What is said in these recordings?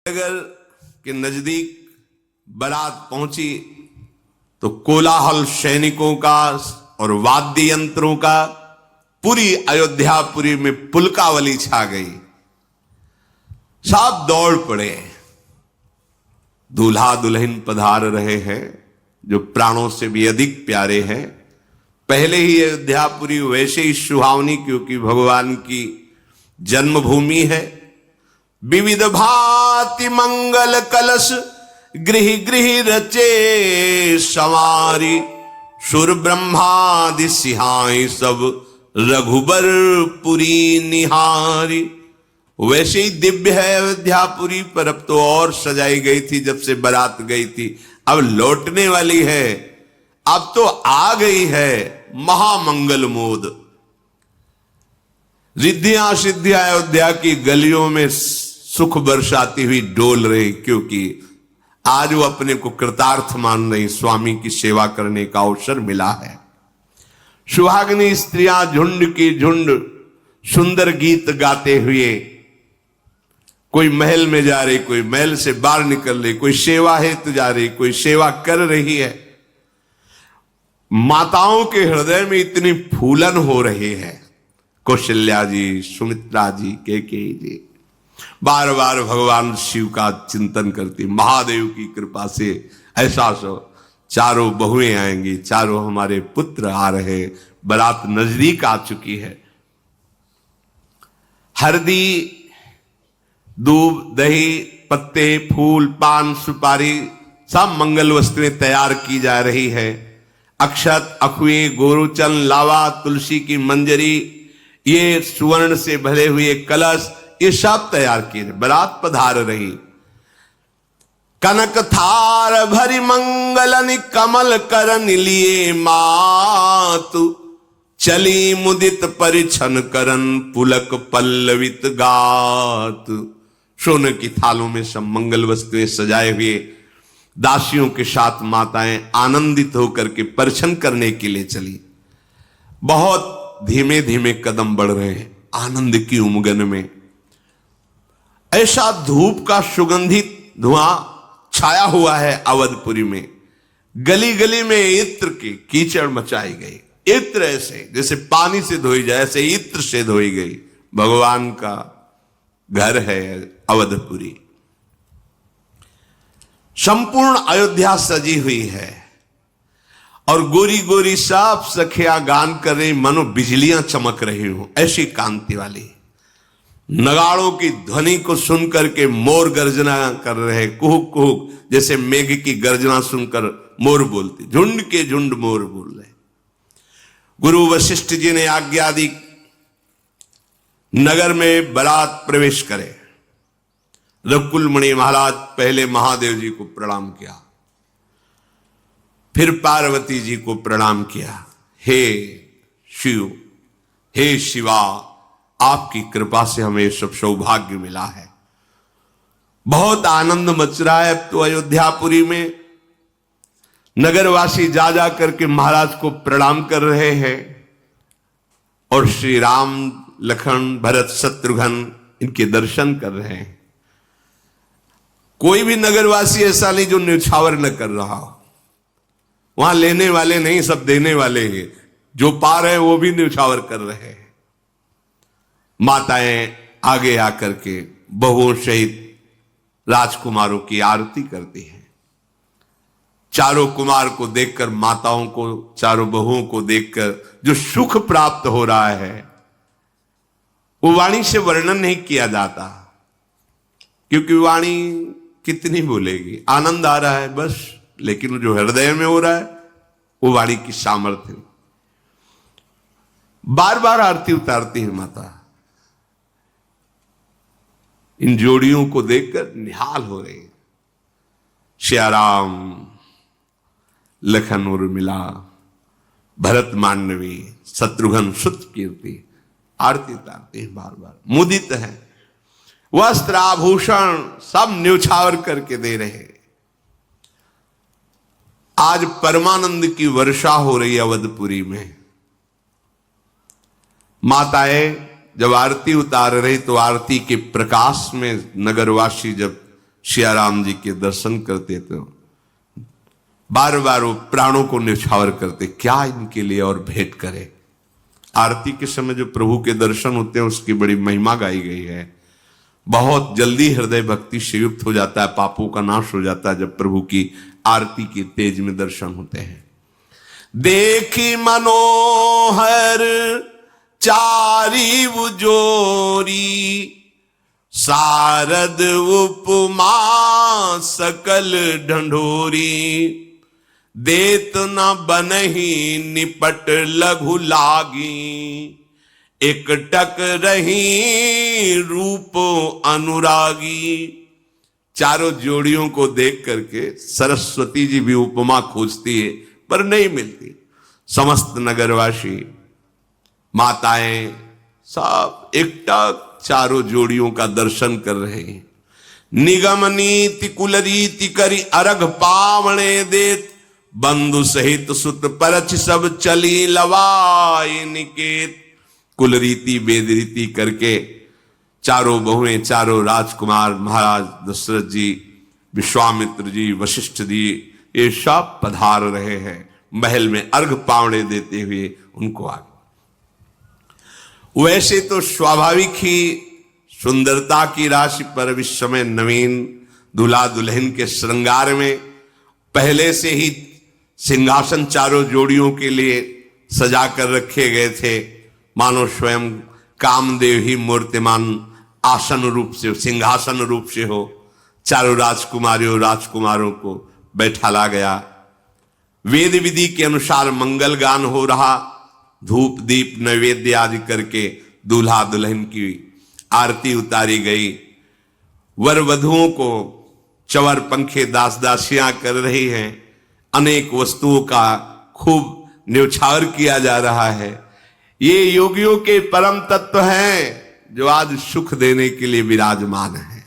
नगर के नजदीक बारात पहुंची तो कोलाहल सैनिकों का और वाद्य यंत्रों का पूरी अयोध्यापुरी में पुलकावली छा गई। सब दौड़ पड़े। दूल्हा दुल्हन पधार रहे हैं जो प्राणों से भी अधिक प्यारे हैं। पहले ही अयोध्यापुरी वैसे ही सुहावनी क्योंकि भगवान की जन्मभूमि है। विविध भांति मंगल कलश गृह गृह रचे सवारी, सुर ब्रह्मादि सिहाई सब रघुबर पुरी निहारी। वैसे ही दिव्य है अयोध्यापुरी, पर अब तो और सजाई गई थी जब से बारात गई थी। अब लौटने वाली है, अब तो आ गई है महामंगल मोद। रिद्धियां सिद्धियां अयोध्या की गलियों में सुख बरसाती हुई डोल रही, क्योंकि आज वो अपने को कृतार्थ मान रही, स्वामी की सेवा करने का अवसर मिला है। सुहागिनी स्त्रियां झुंड की झुंड सुंदर गीत गाते हुए कोई महल में जा रही, कोई महल से बाहर निकल रही, कोई सेवा हेतु जा रही, कोई सेवा कर रही है। माताओं के हृदय में इतनी फूलन हो रही है। कौशल्या जी, सुमित्रा जी, केकई जी बार बार भगवान शिव का चिंतन करती। महादेव की कृपा से ऐसा सो चारों बहुएं आएंगी, चारों हमारे पुत्र आ रहे, बारात नजदीक आ चुकी है। हल्दी, दूध, दही, पत्ते, फूल, पान, सुपारी सब मंगल वस्तुएं तैयार की जा रही है। अक्षत, अखुए, गोरुचन, लावा, तुलसी की मंजरी, ये सुवर्ण से भरे हुए कलश, ये सब तैयार किए। बारात पधार रही। कनक थार भरी मंगलन कमल करन लिए मातु, चली मुदित परिछन करन पुलक पल्लवित गात। सोने की थालों में सब मंगल वस्तुएं सजाए हुए दासियों के साथ माताएं आनंदित होकर के परिछन करने के लिए चली। बहुत धीमे धीमे कदम बढ़ रहे हैं आनंद की उमगन में। ऐसा धूप का सुगंधित धुआं छाया हुआ है अवधपुरी में। गली गली में इत्र की कीचड़ मचाई गई। इत्र ऐसे जैसे पानी से धोई जाए, ऐसे इत्र से धोई गई। भगवान का घर है अवधपुरी। संपूर्ण अयोध्या सजी हुई है और गोरी गोरी साफ सखिया गान कर रही, मानो बिजलियां चमक रही हूं, ऐसी कांति वाली। नगाड़ों की ध्वनि को सुनकर के मोर गर्जना कर रहे, कुहुक कुहुक, जैसे मेघ की गर्जना सुनकर मोर बोलते, झुंड के झुंड मोर बोल रहे। गुरु वशिष्ठ जी ने आज्ञा दी नगर में बारात प्रवेश करे। रघुकुलमणि महाराज पहले महादेव जी को प्रणाम किया, फिर पार्वती जी को प्रणाम किया। हे शिव, हे शिवा, आपकी कृपा से हमें सब सौभाग्य मिला है। बहुत आनंद मच रहा है अब तो अयोध्यापुरी में। नगरवासी जा जा करके महाराज को प्रणाम कर रहे हैं और श्री राम, लखन, भरत, शत्रुघ्न इनके दर्शन कर रहे हैं। कोई भी नगरवासी ऐसा नहीं जो न्यौछावर न कर रहा हो। वहां लेने वाले नहीं, सब देने वाले हैं। जो पा रहे हैं वो भी न्यौछावर कर रहे हैं। माताएं आगे आकर के बहुओं सहित राजकुमारों की आरती करती हैं। चारों कुमार को देखकर, माताओं को, चारों बहुओं को देखकर जो सुख प्राप्त हो रहा है वो वाणी से वर्णन नहीं किया जाता, क्योंकि वाणी कितनी बोलेगी। आनंद आ रहा है बस, लेकिन जो हृदय में हो रहा है वो वाणी की सामर्थ्य। बार बार आरती उतारती है माता। इन जोड़ियों को देखकर निहाल हो रही है। श्याराम, लखन उर्मिला, भरत मांडवी, शत्रुघ्न सुत कीर्ति आरती उतारते हैं बार बार। मुदित है, वस्त्र आभूषण सब न्यौछावर करके दे रहे हैं। आज परमानंद की वर्षा हो रही है अवधपुरी में। माताएं जब आरती उतार रही तो आरती के प्रकाश में नगरवासी जब सिया राम जी के दर्शन करते तो बार बार वो प्राणों को न्यौछावर करते, क्या इनके लिए और भेंट करे। आरती के समय जो प्रभु के दर्शन होते हैं उसकी बड़ी महिमा गाई गई है। बहुत जल्दी हृदय भक्ति से युक्त हो जाता है, पापों का नाश हो जाता है जब प्रभु की आरती के तेज में दर्शन होते हैं। देखी मनोहर चारी जोरी, सारद उपमा सकल ढंढोरी, देत न बनही निपट लघु लागी, एकटक रही रूप अनुरागी। चारों जोड़ियों को देख करके सरस्वती जी भी उपमा खोजती है पर नहीं मिलती। समस्त नगरवासी माताएं सब एकटक चारों जोड़ियों का दर्शन कर रहे हैं। निगम नीति कुल रीति करी अरघ पावणे देत, बंधु सहित सुत परछ सब चली लवाई निकेत। कुल रीति वेद रीति करके चारों बहुएं, चारों राजकुमार, महाराज दशरथ जी, विश्वामित्र जी, वशिष्ठ जी, ये सब पधार रहे हैं महल में अर्घ पावड़े देते हुए उनको आगे। वैसे तो स्वाभाविक ही सुंदरता की राशि पर इस समय नवीन दूल्हा दुल्हन के श्रृंगार में पहले से ही सिंहासन चारों जोड़ियों के लिए सजा कर रखे गए थे, मानो स्वयं कामदेव ही मूर्तिमान आसन रूप से, सिंहासन रूप से हो। चारों राजकुमारियों राजकुमारों को बैठाला गया। वेद विधि के अनुसार मंगल गान हो रहा, धूप दीप नैवेद्य आदि करके दूल्हा दुल्हन की आरती उतारी गई। वर वधुओं को चवर पंखे दास दासियां कर रही हैं। अनेक वस्तुओं का खूब न्यौछावर किया जा रहा है। ये योगियों के परम तत्व हैं जो आज सुख देने के लिए विराजमान है।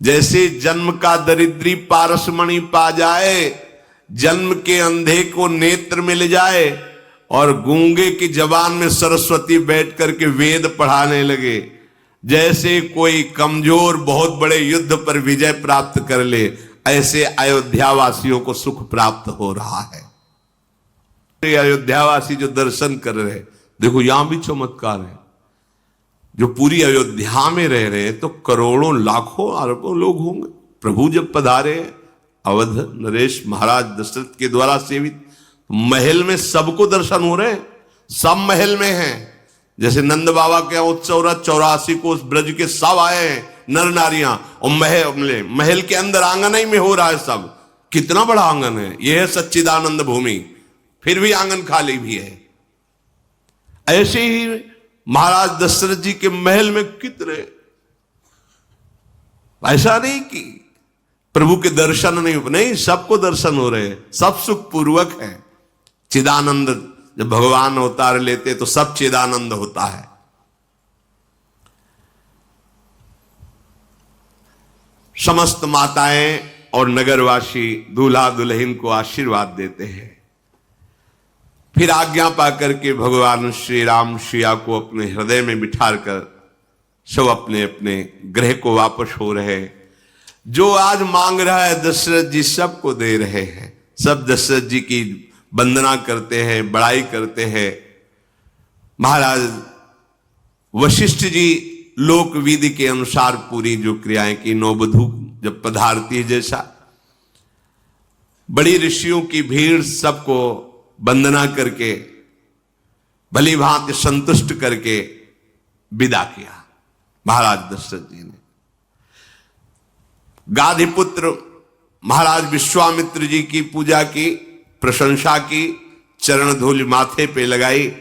जैसे जन्म का दरिद्री पारसमणि पा जाए, जन्म के अंधे को नेत्र मिल जाए और गूंगे की जबान में सरस्वती बैठ करके वेद पढ़ाने लगे, जैसे कोई कमजोर बहुत बड़े युद्ध पर विजय प्राप्त कर ले, ऐसे अयोध्या वासियों को सुख प्राप्त हो रहा है। अयोध्यावासी जो दर्शन कर रहे, देखो यहां भी चमत्कार है। जो पूरी अयोध्या में रह रहे हैं तो करोड़ों लाखों अरबों लोग होंगे। प्रभु जब पधारे अवध नरेश महाराज दशरथ के द्वारा सेवित महल में सबको दर्शन हो रहे हैं, सब महल में हैं। जैसे नंद बाबा के उत्सव 84 को उस ब्रज के सब आए हैं नर नारियां, और महल के अंदर आंगन ही में हो रहा है सब। कितना बड़ा आंगन है, यह है सच्चिदानंद भूमि, फिर भी आंगन खाली भी है। ऐसे ही महाराज दशरथ जी के महल में कितने, ऐसा नहीं कि प्रभु के दर्शन नहीं, सबको दर्शन हो रहे हैं, सब सुख पूर्वक है। चिदानंद जब भगवान अवतार लेते तो सब चिदानंद होता है। समस्त माताएं और नगरवासी दूल्हा दुल्हन को आशीर्वाद देते हैं। फिर आज्ञा पाकर के भगवान श्री राम सिया को अपने हृदय में बिठाकर सब अपने अपने गृह को वापस हो रहे। जो आज मांग रहा है दशरथ जी सबको दे रहे हैं। सब दशरथ जी की वंदना करते हैं, बड़ाई करते हैं। महाराज वशिष्ठ जी लोक विधि के अनुसार पूरी जो क्रियाएं की, नववधू जब पधारती है, जैसा बड़ी ऋषियों की भीड़ सबको वंदना करके भली भांति संतुष्ट करके विदा किया महाराज दशरथ जी ने। गाधिपुत्र महाराज विश्वामित्र जी की पूजा की, प्रशंसा की, चरण धूलि माथे पे लगाई।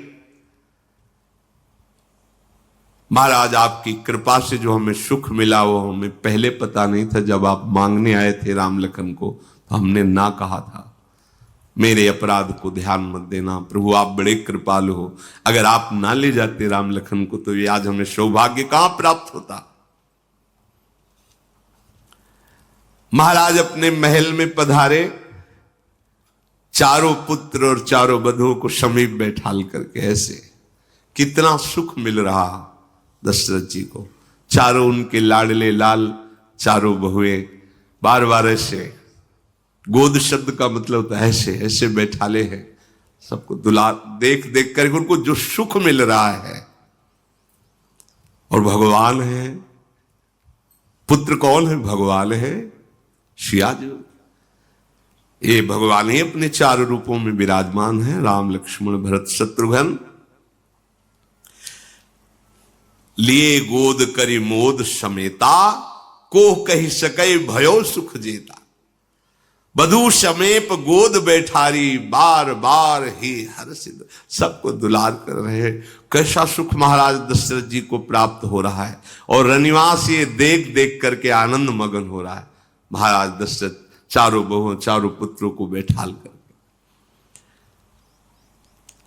महाराज आपकी कृपा से जो हमें सुख मिला वो हमें पहले पता नहीं था। जब आप मांगने आए थे राम लखन को तो हमने ना कहा था। मेरे अपराध को ध्यान मत देना प्रभु, आप बड़े कृपालु हो। अगर आप ना ले जाते राम लखन को तो ये आज हमें सौभाग्य कहां प्राप्त होता। महाराज अपने महल में पधारे, चारों पुत्र और चारों वधुओं को समीप बैठाल करके ऐसे कितना सुख मिल रहा दशरथ जी को। चारों उनके लाडले लाल चारों बहुएं बार बार ऐसे, गोद शब्द का मतलब तो ऐसे ऐसे बैठाले हैं, सबको दुलार देख देख कर उनको जो सुख मिल रहा है। और भगवान है, पुत्र कौन है? भगवान है, सिया जो ये भगवान ही अपने चार रूपों में विराजमान है, राम लक्ष्मण भरत शत्रुघ्न। लिए गोद करी मोद समेता, को कही सके भयो सुख जेता। बधू समेप गोद बैठारी, बार बार ही हर्षित। सबको दुलार कर रहे हैं। कैसा सुख महाराज दशरथ जी को प्राप्त हो रहा है, और रनिवास ये देख देख करके आनंद मगन हो रहा है। महाराज दशरथ चारों बहुओं चारों पुत्रों को बैठाल कर।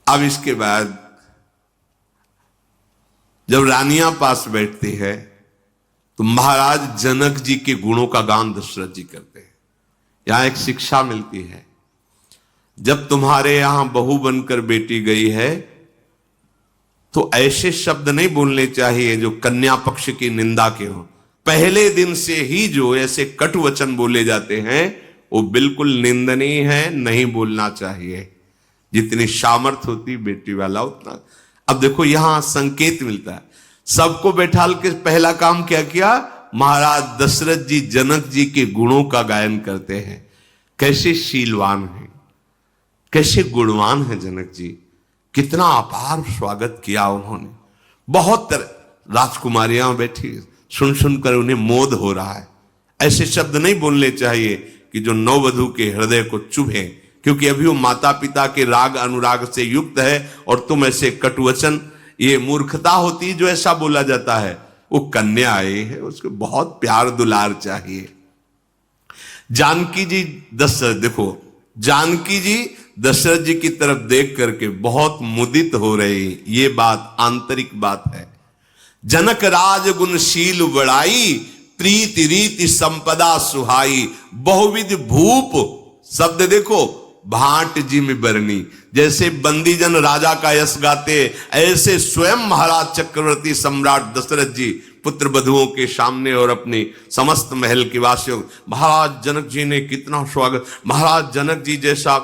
अब इसके बाद जब रानियां पास बैठती है तो महाराज जनक जी के गुणों का गान दशरथ जी करते हैं। यहां एक शिक्षा मिलती है, जब तुम्हारे यहां बहू बनकर बेटी गई है तो ऐसे शब्द नहीं बोलने चाहिए जो कन्या पक्ष की निंदा के हों। पहले दिन से ही जो ऐसे कट वचन बोले जाते हैं वो बिल्कुल निंदनीय है, नहीं बोलना चाहिए। जितनी सामर्थ होती बेटी वाला उतना। अब देखो यहां संकेत मिलता है। सबको बैठाल के पहला काम क्या किया? महाराज दशरथ जी जनक जी के गुणों का गायन करते हैं। कैसे शीलवान हैं, कैसे गुणवान हैं जनक जी, कितना अपार स्वागत किया उन्होंने। बहुत राजकुमारियां बैठी, सुन सुनकर उन्हें मोद हो रहा है। ऐसे शब्द नहीं बोलने चाहिए कि जो नववधू के हृदय को चुभे, क्योंकि अभी वो माता पिता के राग अनुराग से युक्त है, और तुम ऐसे कटुवचन, ये मूर्खता होती जो ऐसा बोला जाता है। वो कन्या आई है, उसको बहुत प्यार दुलार चाहिए। जानकी जी दशरथ, देखो जानकी जी दशरथ जी की तरफ देख करके बहुत मुदित हो रही, ये बात आंतरिक बात है। जनक राज गुणशील बड़ाई, प्रीति रीति संपदा सुहाई। बहुविध भूप शब्द देखो, भाट जी में बरनी। जैसे बंदीजन राजा का यश गाते, ऐसे स्वयं महाराज चक्रवर्ती सम्राट दशरथ जी पुत्र बधुओं के सामने और अपनी समस्त महल के वासियों, महाराज जनक जी ने कितना स्वागत, महाराज जनक जी जैसा,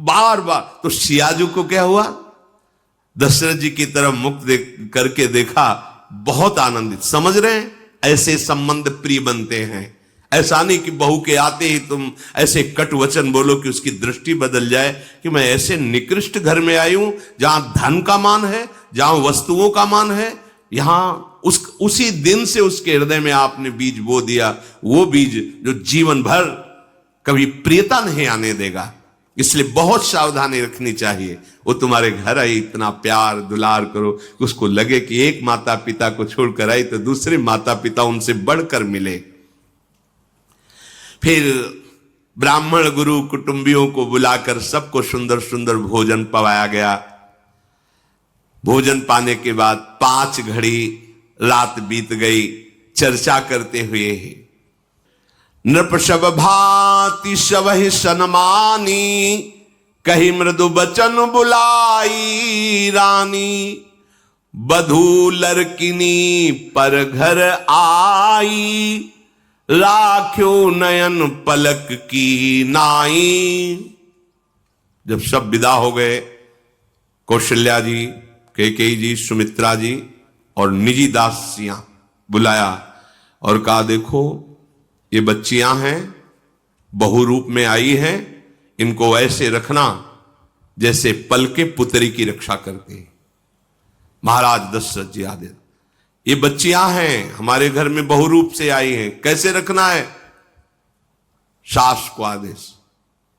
बार बार। तो सियाजू को क्या हुआ? दशरथ जी की तरफ मुख करके देखा, बहुत आनंदित। समझ रहे हैं, ऐसे संबंध प्रिय बनते हैं। ऐसा नहीं कि बहू के आते ही तुम ऐसे कट वचन बोलो कि उसकी दृष्टि बदल जाए कि मैं ऐसे निकृष्ट घर में आई हूं जहां धन का मान है, जहां वस्तुओं का मान है। यहां उसी दिन से उसके हृदय में आपने बीज बो दिया, वो बीज जो जीवन भर कभी प्रियता नहीं आने देगा। इसलिए बहुत सावधानी रखनी चाहिए। वो तुम्हारे घर आई, इतना प्यार दुलार करो कि उसको लगे कि एक माता पिता को छोड़कर आई तो दूसरे माता पिता उनसे बढ़कर मिले। फिर ब्राह्मण गुरु कुटुंबियों को बुलाकर सबको सुंदर सुंदर भोजन पवाया गया। भोजन पाने के बाद 5 घड़ी रात बीत गई चर्चा करते हुए ही। नृप सब भांति सबहि सन्मानी, कही मृदु बचन बुलाई रानी। बधू लड़किनी पर घर आई, राख्यो नयन पलक की नाई। जब सब विदा हो गए, कौशल्या जी, कैकेयी जी, सुमित्रा जी और निजी दासियां बुलाया और कहा देखो ये बच्चियां हैं, बहु रूप में आई हैं, इनको ऐसे रखना जैसे पलके पुत्री की रक्षा करते हैं। महाराज दशरथ जी आदेश, ये बच्चियां हैं हमारे घर में बहु रूप से आई हैं, कैसे रखना है? सास को आदेश,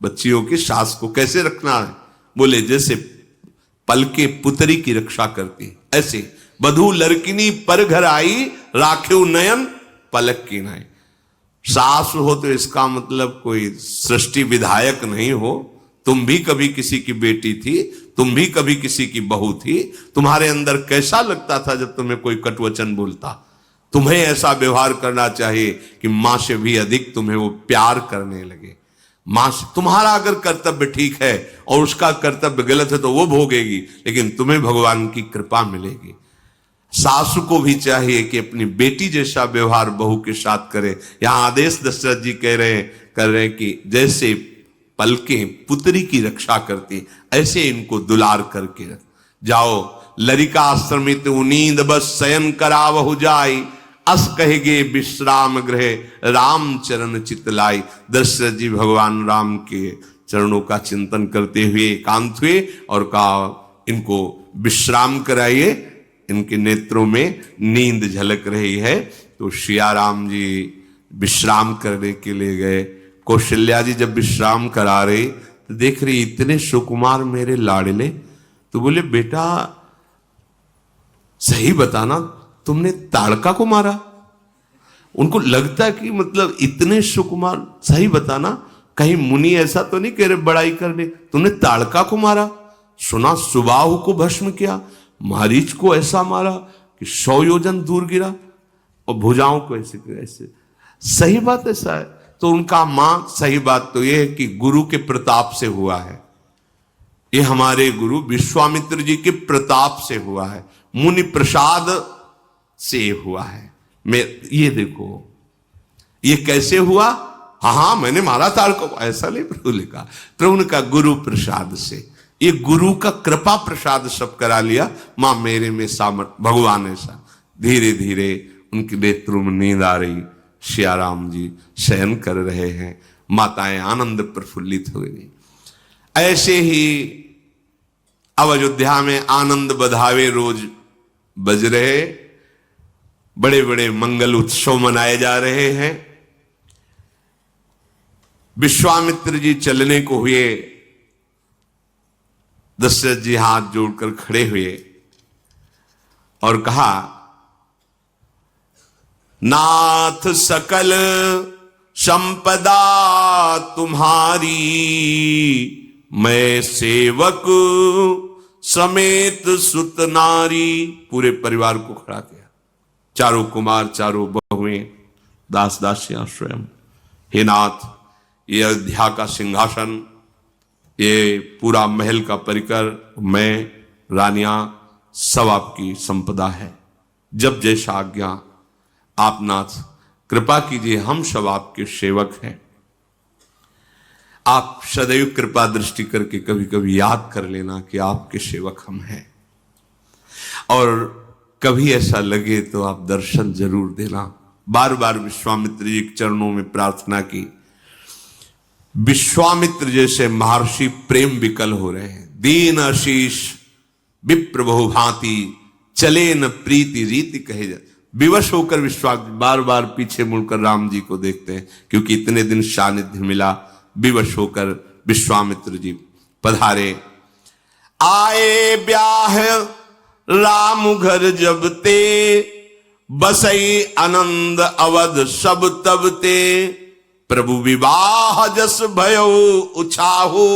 बच्चियों की सास को कैसे रखना है? बोले जैसे पलके पुत्री की रक्षा करती, ऐसे। बधू लड़किनी पर घर आई, राख्यो नयन पलक की नाई। सास हो तो इसका मतलब कोई सृष्टि विधायक नहीं हो। तुम भी कभी किसी की बेटी थी, तुम भी कभी किसी की बहू थी। तुम्हारे अंदर कैसा लगता था जब तुम्हें कोई कटवचन बोलता? तुम्हें ऐसा व्यवहार करना चाहिए कि मां से भी अधिक तुम्हें वो प्यार करने लगे। मां से तुम्हारा अगर कर्तव्य ठीक है और उसका कर्तव्य गलत है तो वो भोगेगी, लेकिन तुम्हें भगवान की कृपा मिलेगी। सासू को भी चाहिए कि अपनी बेटी जैसा व्यवहार बहू के साथ करे। यहां आदेश दशरथ जी कर रहे हैं कि जैसे पलकें पुत्री की रक्षा करती, ऐसे इनको दुलार करके रख जाओ। लरिका आश्रमित नींद बस शयन करावहु जाई, अस कहेगे विश्राम गृह राम चरण चितलाई। दशरथ जी भगवान राम के चरणों का चिंतन करते हुए एकांत हुए और कहा इनको विश्राम कराइए, इनके नेत्रों में नींद झलक रही है। तो सिया राम जी विश्राम करने के लिए गए। कौशल्या जी जब विश्राम करा रहे तो देख रही इतने सुकुमार मेरे लाडले, तो बोले बेटा सही बताना तुमने ताड़का को मारा? उनको लगता कि मतलब इतने सुकुमार, सही बताना कहीं मुनि ऐसा तो नहीं कह रहे बड़ाई करने, तुमने ताड़का को मारा? सुना सुबाहु को भस्म किया, मारीच को ऐसा मारा कि 100 योजन दूर गिरा, और भुजाओं को ऐसे सही बात ऐसा है? तो उनका मां सही बात तो यह है कि गुरु के प्रताप से हुआ है, ये हमारे गुरु विश्वामित्र जी के प्रताप से हुआ है, मुनि प्रसाद से हुआ है। मैं ये देखो ये कैसे हुआ? हाँ मैंने मारा ताड़का को, ऐसा नहीं प्रभु लिखा, प्रभु ने कहा गुरु प्रसाद से, ये गुरु का कृपा प्रसाद सब करा लिया। मां मेरे में सामर्थ, भगवान ऐसा। धीरे धीरे उनके नेत्रों में नींद आ रही, सिया राम जी शयन कर रहे हैं, माताएं आनंद प्रफुल्लित हो गई। ऐसे ही अब अयोध्या में आनंद बधावे रोज बज रहे, बड़े बड़े मंगल उत्सव मनाए जा रहे हैं। विश्वामित्र जी चलने को हुए, दशरथ जी हाथ जोड़कर खड़े हुए और कहा नाथ सकल संपदा तुम्हारी, मैं सेवक समेत सुत नारी। पूरे परिवार को खड़ा किया, चारों कुमार, चारों बहुएं, दास दासियां स्वयं। हे नाथ, ये अयोध्या का सिंहासन, ये पूरा महल का परिकर, मैं, रानियां, सब आपकी संपदा है। जब जैसा आज्ञा आप नाथ कृपा कीजिए, हम सब आपके सेवक हैं। आप सदैव कृपा दृष्टि करके कभी कभी याद कर लेना कि आपके सेवक हम हैं, और कभी ऐसा लगे तो आप दर्शन जरूर देना। बार बार विश्वामित्र जी के चरणों में प्रार्थना की। विश्वामित्र जैसे महर्षि प्रेम विकल हो रहे हैं। दीन आशीष विप्र बहुभांति, चले न प्रीति रीति कहे जा। विवश होकर विश्वामित्र बार बार पीछे मुड़कर राम जी को देखते हैं, क्योंकि इतने दिन सानिध्य मिला। विवश होकर विश्वामित्र जी पधारे। आए ब्याह राम घर जब ते, बसई आनंद अवध सब तब ते। प्रभु विवाह जस भयो उछाहु,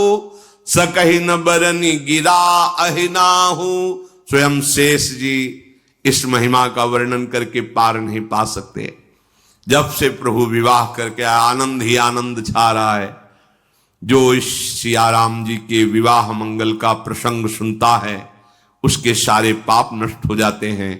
सकहि न बरनी गिरा अहिनाहु। स्वयं शेष जी इस महिमा का वर्णन करके पार नहीं पा सकते। जब से प्रभु विवाह करके आनंद ही आनंद छा रहा है। जो इस सिया राम जी के विवाह मंगल का प्रसंग सुनता है, उसके सारे पाप नष्ट हो जाते हैं,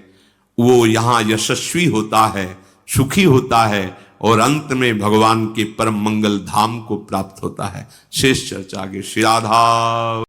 वो यहाँ यशस्वी होता है, सुखी होता है, और अंत में भगवान के परम मंगल धाम को प्राप्त होता है। शेष चर्चा आगे। श्री राधा।